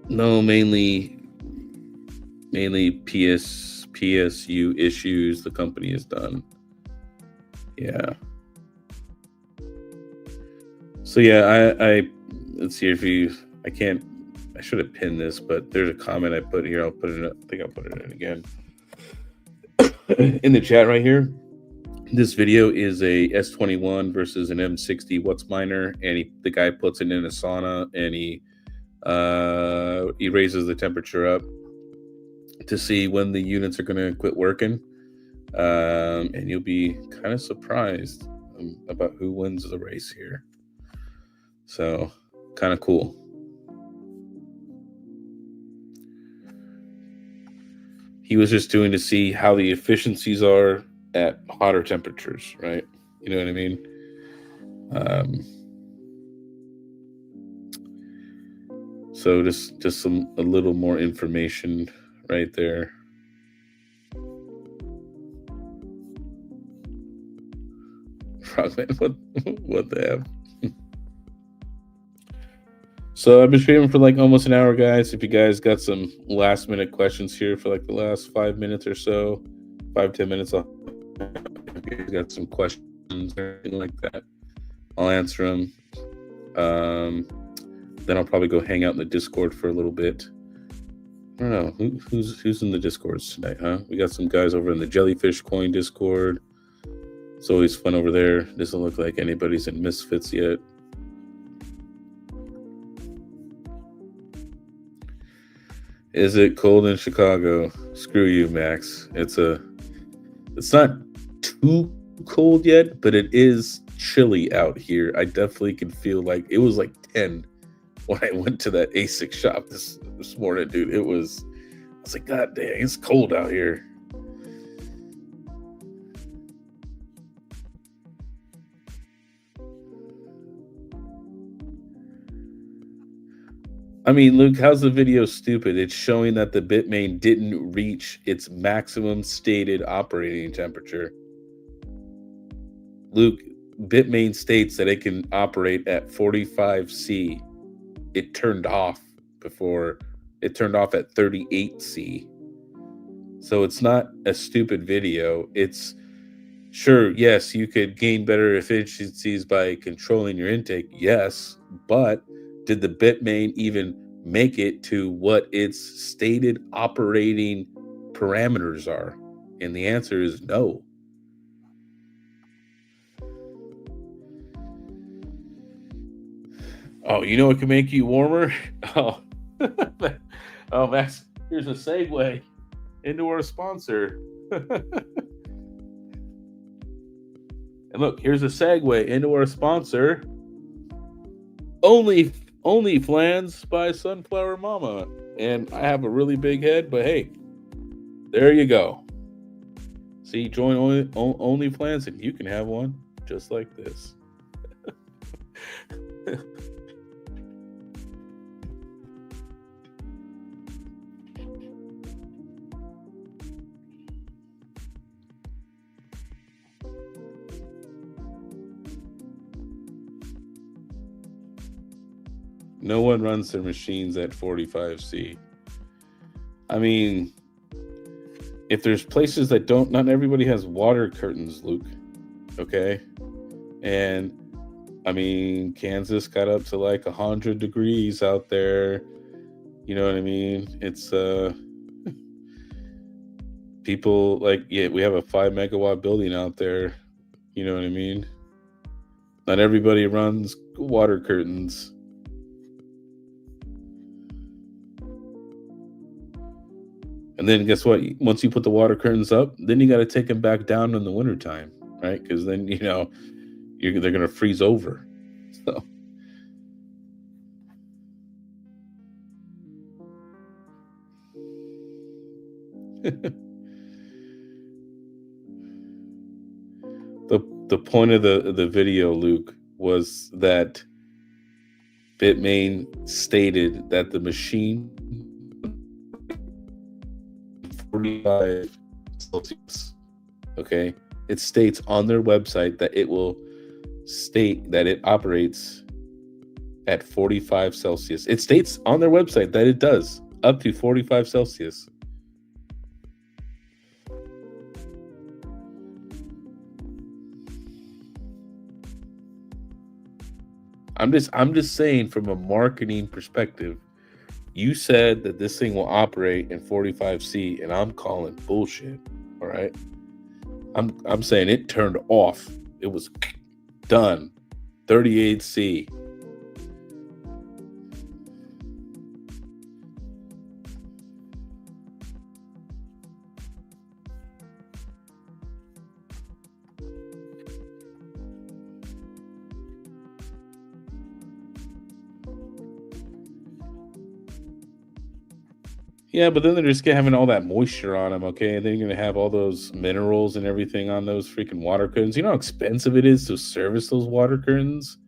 No, mainly PSU issues the company has done. Yeah. So yeah, I let's see if I should have pinned this, but there's a comment I put here. I'll put it. I think I'll put it in again. In the chat right here. This video is a S21 versus an M60 What's Miner, and the guy puts it in a sauna, and he raises the temperature up to see when the units are going to quit working, and you'll be kind of surprised about who wins the race here. So kind of cool. He was just doing to see how the efficiencies are at hotter temperatures, right? You know what I mean? So just a little more information right there. Frogman, what the F? So I've been streaming for like almost an hour, guys. If you guys got some last minute questions here for like the last 5 minutes or so, 5-10 minutes, if you guys got some questions or anything like that, I'll answer them. Then I'll probably go hang out in the Discord for a little bit. I don't know who's in the Discords tonight, huh? We got some guys over in the Jellyfish Coin Discord. It's always fun over there. Doesn't look like anybody's in Misfits yet. Is it cold in Chicago? Screw you, Max. It's not too cold yet, but it is chilly out here. I definitely can feel like it was like 10 when I went to that Asic shop this morning, dude. I was like, God dang, it's cold out here. I mean, Luke, how's the video stupid? It's showing that the bitmain didn't reach its maximum stated operating temperature. Luke, bitmain states that it can operate at 45 C. It turned off at 38 C. So it's not a stupid video. It's sure, yes, you could gain better efficiencies by controlling your intake. Yes, but did the bitmain even make it to what its stated operating parameters are? And the answer is no. Oh, you know what can make you warmer? Oh, oh, Max, here's a segue into our sponsor. And look, here's a segue into our sponsor. Only Flans by Sunflower Mama. And I have a really big head, but hey, there you go. See, join only Flans and you can have one just like this. No one runs their machines at 45C. I mean, if there's places that don't, not everybody has water curtains, Luke. Okay? And I mean, Kansas got up to like 100 degrees out there. You know what I mean? It's people like, yeah, we have a 5 megawatt building out there. You know what I mean? Not everybody runs water curtains. And then guess what? Once you put the water curtains up, then you got to take them back down in the wintertime, right? Because then, you know, they're going to freeze over. So. The point of the video, Luke, was that bitmain stated that the machine 45 Celsius. Okay, it states on their website that it will state that it operates at 45 Celsius. It states on their website that it does up to 45 Celsius. I'm just saying from a marketing perspective, you said that this thing will operate in 45C, and I'm calling bullshit. All right. I'm saying it turned off. It was done. 38C. Yeah, but then they're just having all that moisture on them, okay? And then you're gonna have all those minerals and everything on those freaking water curtains. You know how expensive it is to service those water curtains,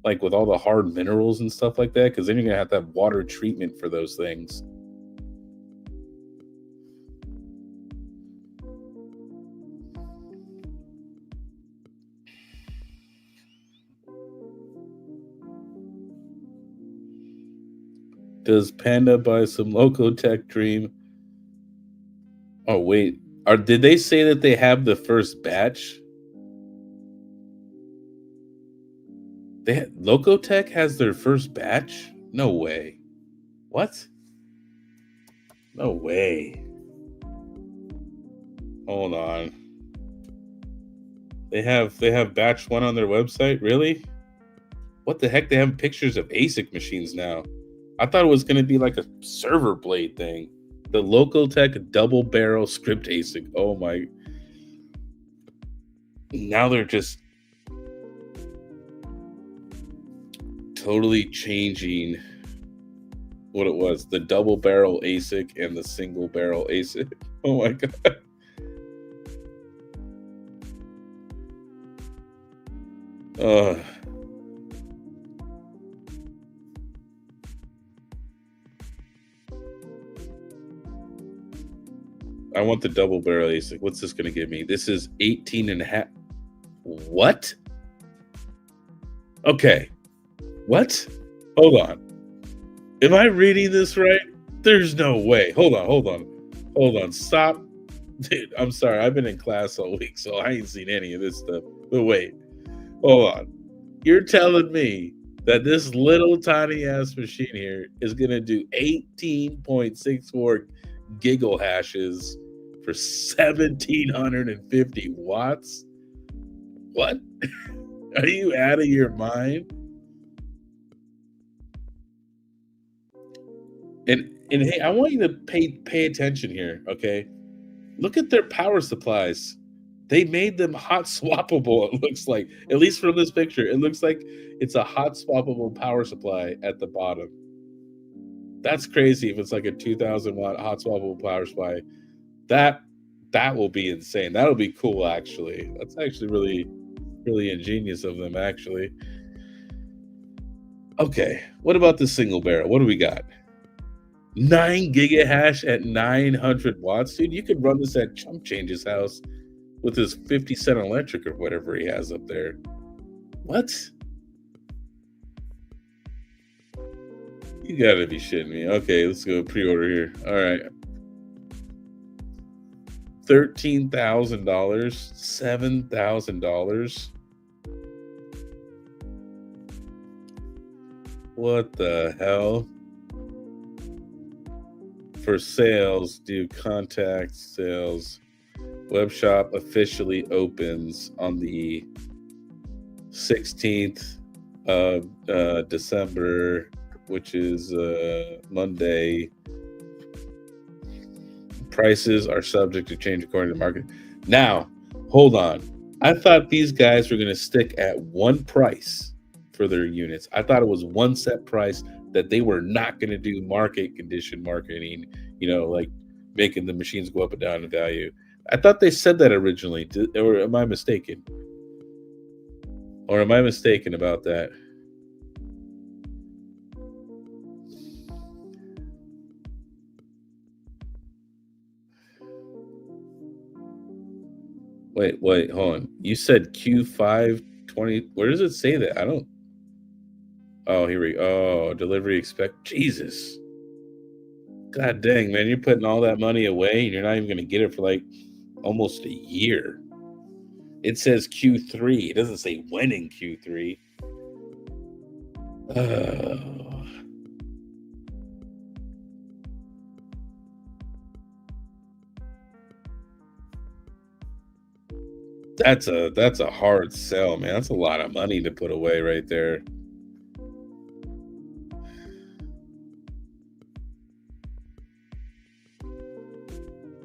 like with all the hard minerals and stuff like that. Because then you're gonna have water treatment for those things. Does Panda buy some Loco Tech Dream? Oh wait, did they say that they have the first batch? Loco Tech has their first batch? No way. What? No way. Hold on. They have batch one on their website. Really? What the heck? They have pictures of Asic machines now. I thought it was going to be like a server blade thing. The Loco Tech double barrel script Asic. Oh my! Now they're just totally changing what it was. The double barrel Asic and the single barrel Asic. Oh my god. Uh, I want the double barrel Asic. What's this going to give me? This is 18 and a half. What? Okay. What? Hold on. Am I reading this right? There's no way. Hold on. Stop. Dude, I'm sorry. I've been in class all week, so I ain't seen any of this stuff. But wait. Hold on. You're telling me that this little tiny ass machine here is going to do 18.64 giggle hashes for 1750 watts? What? Are you out of your mind? And hey, I want you to pay attention here, okay? Look at their power supplies. They made them hot swappable, it looks like. At least from this picture, it looks like it's a hot swappable power supply at the bottom. That's crazy if it's like a 2000 watt hot swappable power supply. That will be insane. That'll be cool actually. That's actually really ingenious of them actually. Okay, what about the single barrel? What do we got? 9 gigahash at 900 watts, dude. You could run this at Chump Change's house with his 50-cent electric or whatever he has up there. What? You gotta be shitting me. Okay, let's go pre-order here. All right. $13,000, $7,000. What the hell? For sales, do contact sales. Web shop officially opens on the 16th of December, which is Monday. Prices are subject to change according to market. Now, hold on. I thought these guys were going to stick at one price for their units. I thought it was one set price, that they were not going to do market condition marketing, like making the machines go up and down in value. I thought they said that originally. Or am I mistaken? Or am I mistaken about that? Wait, hold on. You said Q520. Where does it say that? I don't. Oh, here we go. Oh, delivery expect. Jesus. God dang, man. You're putting all that money away and you're not even going to get it for like almost a year. It says Q3. It doesn't say when in Q3. That's a hard sell, man. That's a lot of money to put away right there.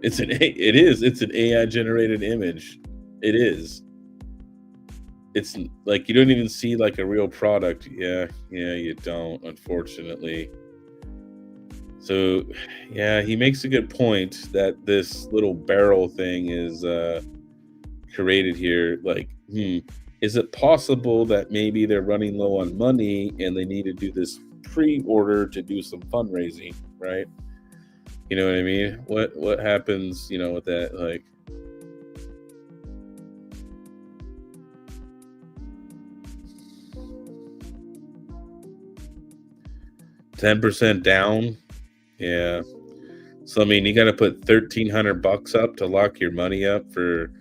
It's an AI generated image. It is. It's like you don't even see like a real product. Yeah, you don't, unfortunately. So, yeah, he makes a good point that this little barrel thing is created here. Like, is it possible that maybe they're running low on money and they need to do this pre-order to do some fundraising, right? You know what I mean? What happens, with that? Like, $10 down. Yeah. So I mean, you got to put $1,300 up to lock your money up for.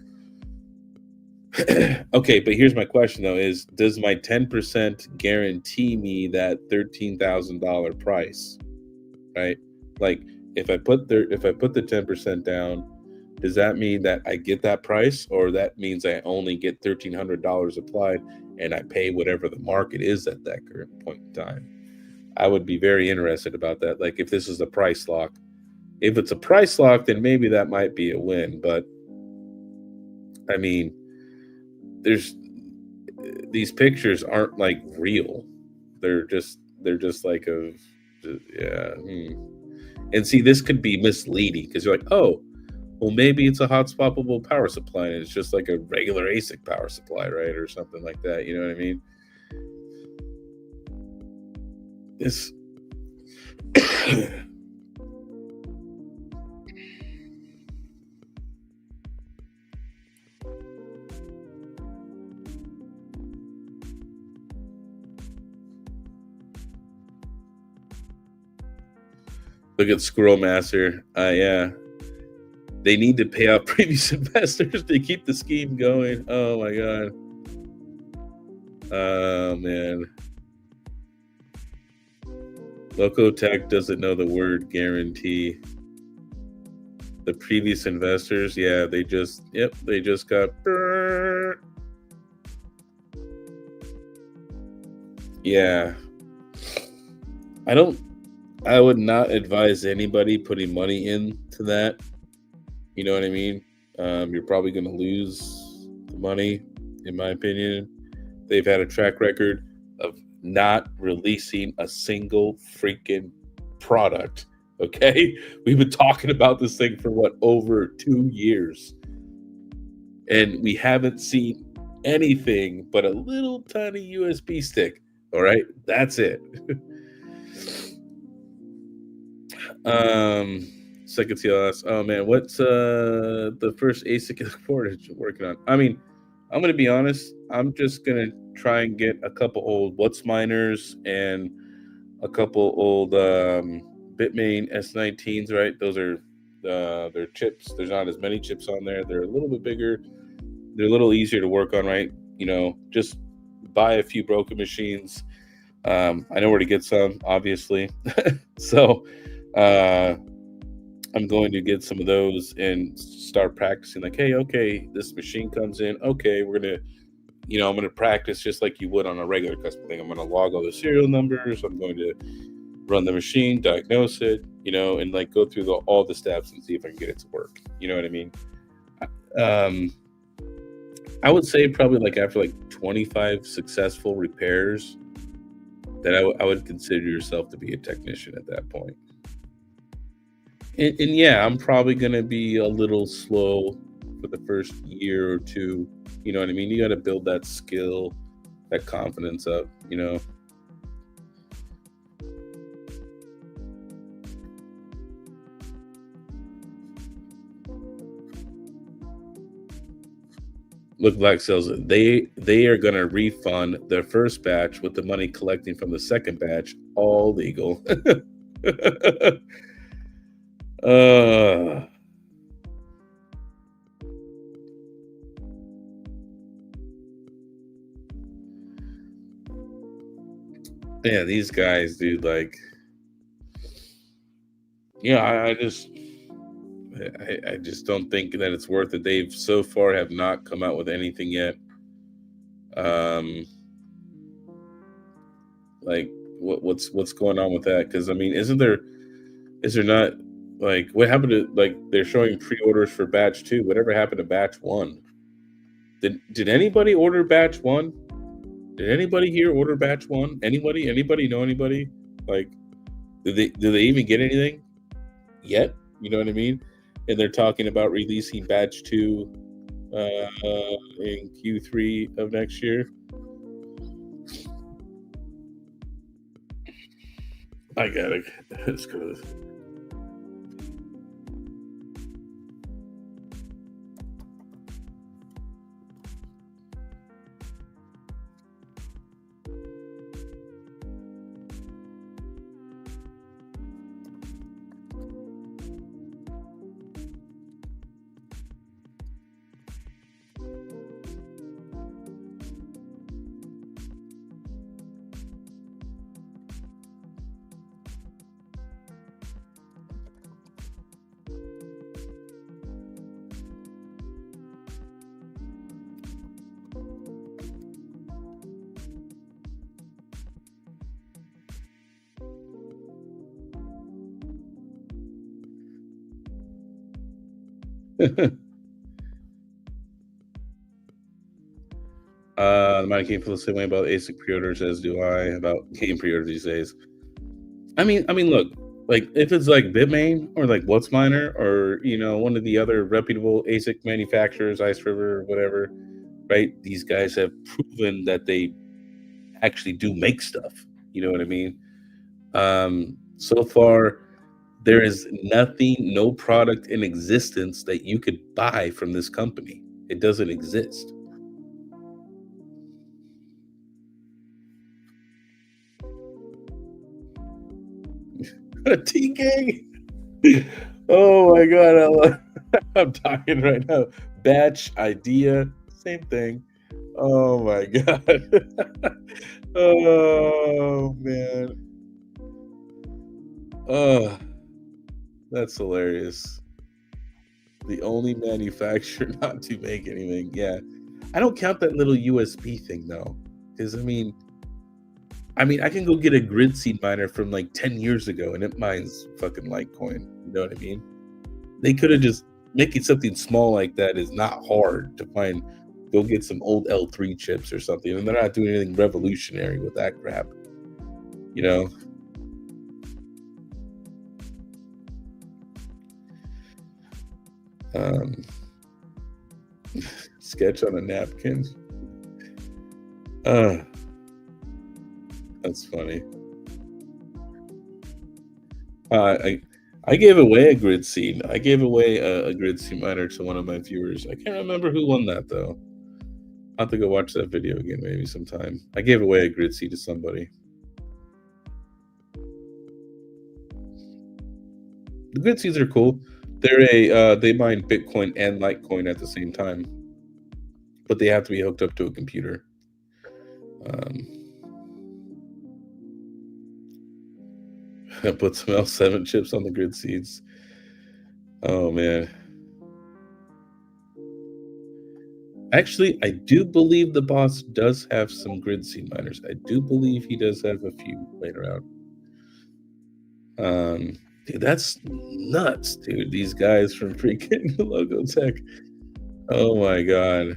Okay, but here's my question though: is does my 10% guarantee me that $13,000 price? Right? Like, if I put the 10% down, Does that mean that I get that price, or that means I only get $1,300 applied and I pay whatever the market is at that current point in time? I would be very interested about that. Like if this is a price lock. If it's a price lock, then maybe that might be a win. But I mean, there's these pictures aren't like real. They're just like a yeah. And see, this could be misleading because you're like, oh, well, maybe it's a hot swappable power supply, and it's just like a regular ASIC power supply, right, or something like that. You know what I mean? This look at Squirrel Master. Yeah, they need to pay off previous investors to keep the scheme going. Oh my god. Oh man. Loco Tech doesn't know the word guarantee. The previous investors, yeah, they just got yeah. I would not advise anybody putting money into that. You know what I mean? You're probably going to lose the money, in my opinion. They've had a track record of not releasing a single freaking product. Okay, we've been talking about this thing for what, over 2 years, and we haven't seen anything but a little tiny USB stick. All right, that's it. Second TLS. Oh man, what's the first ASIC forward working on? I mean, I'm gonna be honest. I'm just gonna try and get a couple old What's miners and a couple old Bitmain S19s. Right, those are their chips. There's not as many chips on there. They're a little bit bigger. They're a little easier to work on. Right, just buy a few broken machines. I know where to get some, obviously. So I'm going to get some of those and start practicing. Like, hey, okay, this machine comes in. Okay, I'm gonna practice just like you would on a regular custom thing. I'm gonna log all the serial numbers. I'm going to run the machine, diagnose it, and like go through all the steps and see if I can get it to work. You know what I mean? Um, I would say probably like after like 25 successful repairs, that I would consider yourself to be a technician at that point. And yeah, I'm probably going to be a little slow for the first year or two. You know what I mean? You got to build that skill, that confidence up, Look, Black Cells, they are going to refund their first batch with the money collecting from the second batch, all legal. uh Yeah, these guys, dude, like, I just don't think that it's worth it. They've so far have not come out with anything yet. Um, like, what's going on with that? Because I mean, is there not, like, what happened to, like, they're showing pre-orders for batch 2? Whatever happened to batch 1? Did anybody order batch 1? Did anybody here order batch 1? Anybody know anybody? Like, do they even get anything yet? You know what I mean? And they're talking about releasing batch 2 in Q3 of next year. I gotta. It's good. The money came feel the same way about ASIC pre-orders as do I about game pre-orders these days. I mean, look, like if it's like Bitmain or like What's Miner or one of the other reputable ASIC manufacturers, Ice River or whatever, right? These guys have proven that they actually do make stuff. You know what I mean? So far, there is nothing, no product in existence that you could buy from this company. It doesn't exist. TKing. Oh my god, I'm talking right now. Batch idea, same thing. Oh my god. Oh man. Oh, that's hilarious. The only manufacturer not to make anything. Yeah. I don't count that little USB thing though. Because I mean, I can go get a grid seed miner from like 10 years ago and it mines fucking Litecoin. You know what I mean? They could have just making something small like that is not hard to find. Go get some old L3 chips or something, and they're not doing anything revolutionary with that crap. You know, um, sketch on a napkin. Uh, that's funny. I gave away a grid seed. I gave away a grid seed miner to one of my viewers. I can't remember who won that though. I'll have to go watch that video again maybe sometime. I gave away a grid seed to somebody. The grid seeds are cool. They mine Bitcoin and Litecoin at the same time, but they have to be hooked up to a computer. I put some L7 chips on the grid seeds. Oh man. Actually, I do believe the boss does have some grid seed miners. I do believe he does have a few laying around. Dude, that's nuts, dude. These guys from freaking Loco Tech. Oh my god.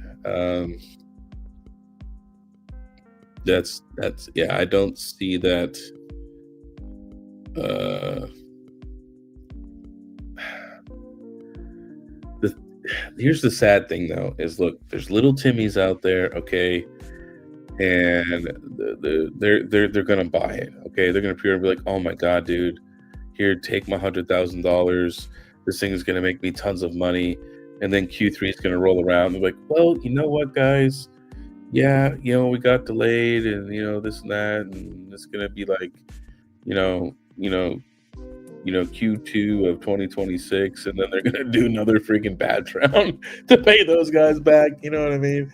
That's yeah, I don't see that. The Here's the sad thing though, is look, there's little Timmys out there, okay, and they're gonna buy it, okay? They're gonna pre-order and be like, oh my god, dude, here, take my $100,000. This thing is gonna make me tons of money. And then Q3 is gonna roll around and be like, well, you know what, guys? Yeah, we got delayed and this and that, and it's gonna be like, you know, you know, Q2 of 2026, and then they're gonna do another freaking batch round to pay those guys back. You know what I mean?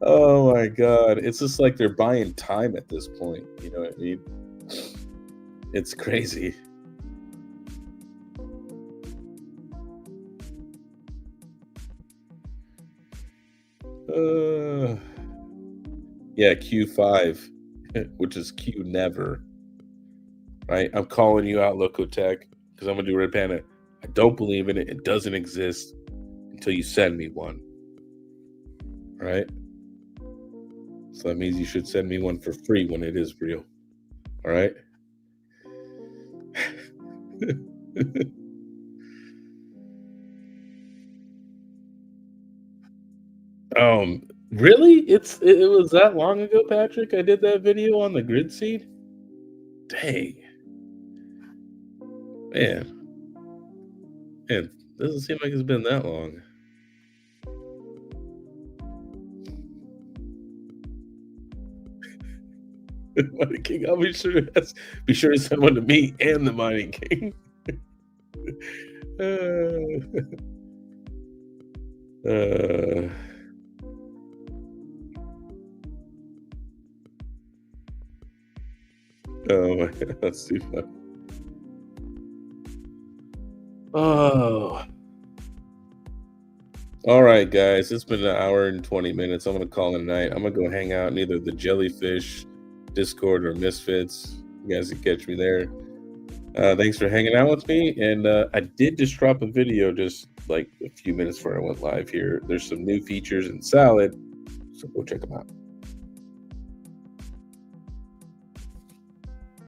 Oh my god, it's just like they're buying time at this point. You know what I mean? It's crazy. Yeah, Q5, which is Q never. Right? I'm calling you out, Loco Tech, because I'm gonna do Red Panda. I don't believe in it. It doesn't exist until you send me one. Right? So that means you should send me one for free when it is real. All right? Really? It was that long ago, Patrick? I did that video on the grid seed? Dang. Man. It doesn't seem like it's been that long. Mining King, I'll be sure to send one to me and the Mining King. Oh my god, that's too funny. Oh. All right, guys. It's been an hour and 20 minutes. I'm gonna call it a night. I'm gonna go hang out in either the Jellyfish, Discord, or Misfits. You guys can catch me there. Thanks for hanging out with me. And I did just drop a video just like a few minutes before I went live here. There's some new features in Salad, so go check them out.